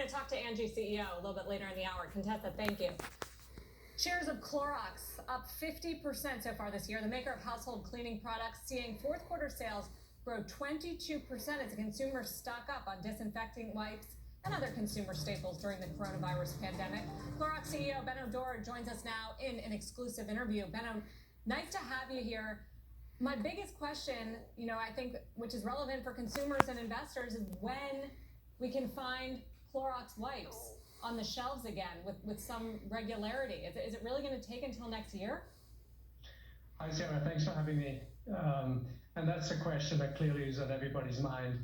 going to talk to Angie, CEO, a little bit later in the hour. Contessa, thank you. Shares of Clrx up 50% so far this year. The maker of household cleaning products seeing fourth quarter sales grow 22% as consumers stock up on disinfecting wipes and other consumer staples during the coronavirus pandemic. Clrx CEO Benno Dore joins us now in an exclusive interview. Benno, nice to have you here. My biggest question, I think, which is relevant for consumers and investors, is when we can find Clrx wipes on the shelves again with some regularity. Is it really going to take until next year? Hi, Sarah. Thanks for having me. And that's a question that clearly is on everybody's mind.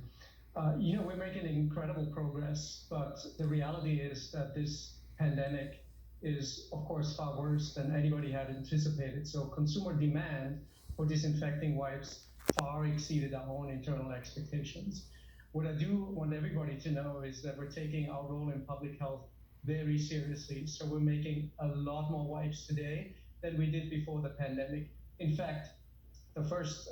We're making incredible progress, but the reality is that this pandemic is, of course, far worse than anybody had anticipated. So consumer demand for disinfecting wipes far exceeded our own internal expectations. What I do want everybody to know is that we're taking our role in public health very seriously. So we're making a lot more wipes today than we did before the pandemic. In fact, the first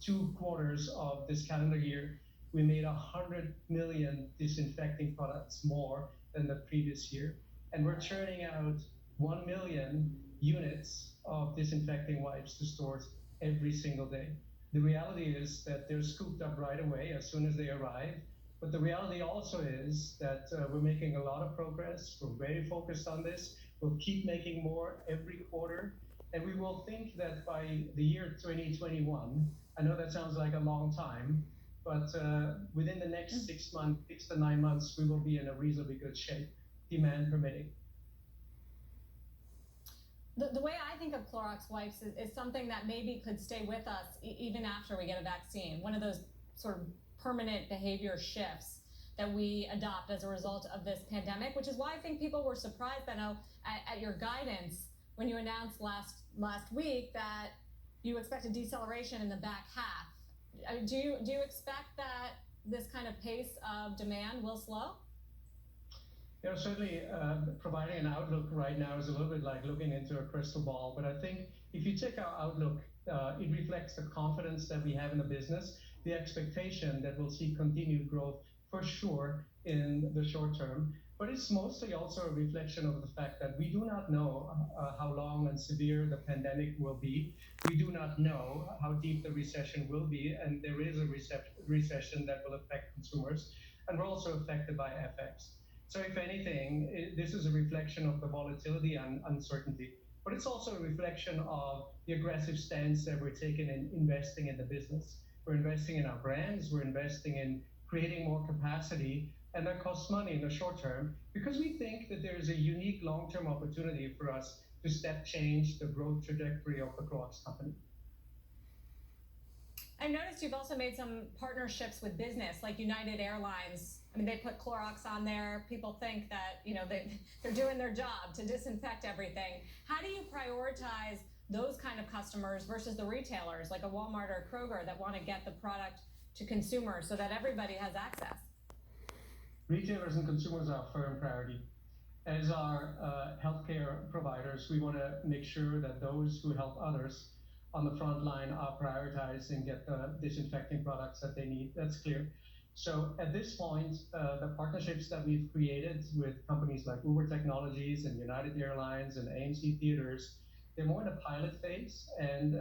2 quarters of this calendar year, we made 100 million disinfecting products more than the previous year. And we're churning out 1 million units of disinfecting wipes to stores every single day. The reality is that they're scooped up right away as soon as they arrive. But the reality also is that we're making a lot of progress. We're very focused on this. We'll keep making more every quarter. And we will think that by the year 2021, I know that sounds like a long time, but within the next 6 months, 6 to 9 months, we will be in a reasonably good shape, demand permitting. The way I think of Clrx wipes is something that maybe could stay with us even after we get a vaccine. One of those sort of permanent behavior shifts that we adopt as a result of this pandemic, which is why I think people were surprised, Benno, at your guidance when you announced last week that you expect a deceleration in the back half. Do you expect that this kind of pace of demand will slow? Certainly providing an outlook right now is a little bit like looking into a crystal ball. But I think if you take our outlook, it reflects the confidence that we have in the business, the expectation that we'll see continued growth for sure in the short term. But it's mostly also a reflection of the fact that we do not know how long and severe the pandemic will be. We do not know how deep the recession will be. And there is a recession that will affect consumers. And we're also affected by FX. So if anything, this is a reflection of the volatility and uncertainty, but it's also a reflection of the aggressive stance that we're taking in investing in the business. We're investing in our brands, we're investing in creating more capacity, and that costs money in the short term because we think that there is a unique long-term opportunity for us to step change the growth trajectory of the Clrx company. I noticed you've also made some partnerships with business, like United Airlines. I mean, they put Clrx on there. People think that, they're doing their job to disinfect everything. How do you prioritize those kind of customers versus the retailers, like a Walmart or a Kroger, that want to get the product to consumers so that everybody has access? Retailers and consumers are a firm priority. As our healthcare providers, we want to make sure that those who help others on the front line are prioritized and get the disinfecting products that they need. That's clear. So at this point, the partnerships that we've created with companies like Uber Technologies and United Airlines and AMC Theaters, they're more in a pilot phase. And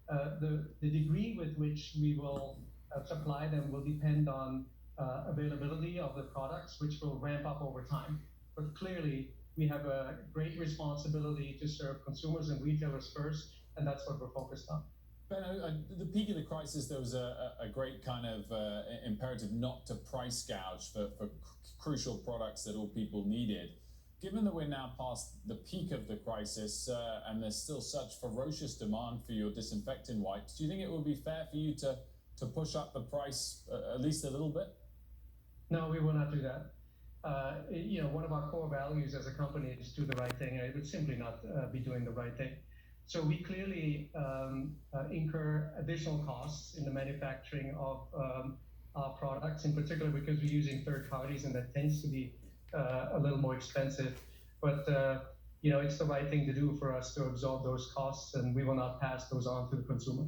the degree with which we will supply them will depend on availability of the products, which will ramp up over time. But clearly, we have a great responsibility to serve consumers and retailers first, and that's what we're focused on. Benno, at the peak of the crisis, there was a great kind of imperative not to price gouge for crucial products that all people needed. Given that we're now past the peak of the crisis and there's still such ferocious demand for your disinfecting wipes, do you think it would be fair for you to push up the price at least a little bit? No, we will not do that. One of our core values as a company is do the right thing, and it would simply not be doing the right thing. So we clearly incur additional costs in the manufacturing of our products, in particular because we're using third parties, and that tends to be a little more expensive. But it's the right thing to do for us to absorb those costs, and we will not pass those on to the consumer.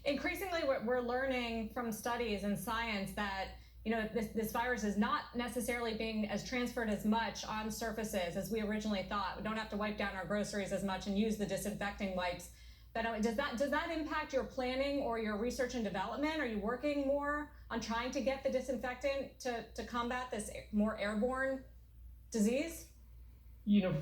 Increasingly, we're learning from studies and science that this virus is not necessarily being as transferred as much on surfaces as we originally thought. We don't have to wipe down our groceries as much and use the disinfecting wipes. But does that impact your planning or your research and development? Are you working more on trying to get the disinfectant to combat this more airborne disease?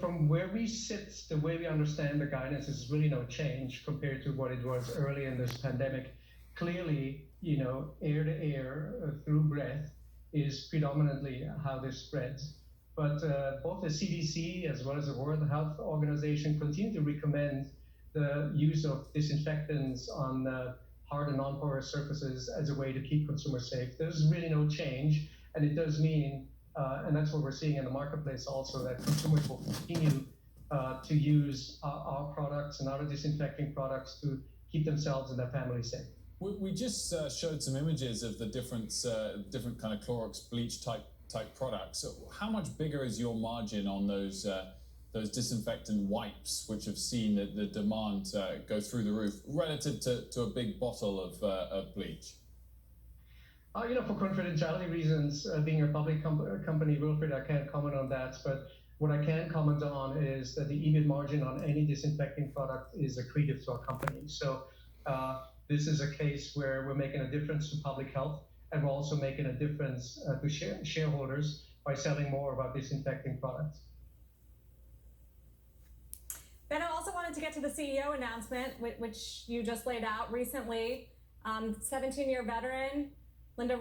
From where we sit, the way we understand the guidance is really no change compared to what it was early in this pandemic. Clearly, air to air through breath is predominantly how this spreads. But both the CDC as well as the World Health Organization continue to recommend the use of disinfectants on hard and non-porous surfaces as a way to keep consumers safe. There's really no change, and it does mean, and that's what we're seeing in the marketplace also, that consumers will continue to use our products and other disinfecting products to keep themselves and their families safe. We just showed some images of the different kind of Clrx bleach type products. So how much bigger is your margin on those disinfectant wipes, which have seen the demand go through the roof, relative to a big bottle of bleach? For confidentiality reasons, being a public company, Wilfred, I can't comment on that. But what I can comment on is that the EBIT margin on any disinfecting product is accretive to our company. So this is a case where we're making a difference to public health, and we're also making a difference to shareholders by selling more of our disinfecting products. Then I also wanted to get to the CEO announcement, which you just laid out recently. 17-year veteran,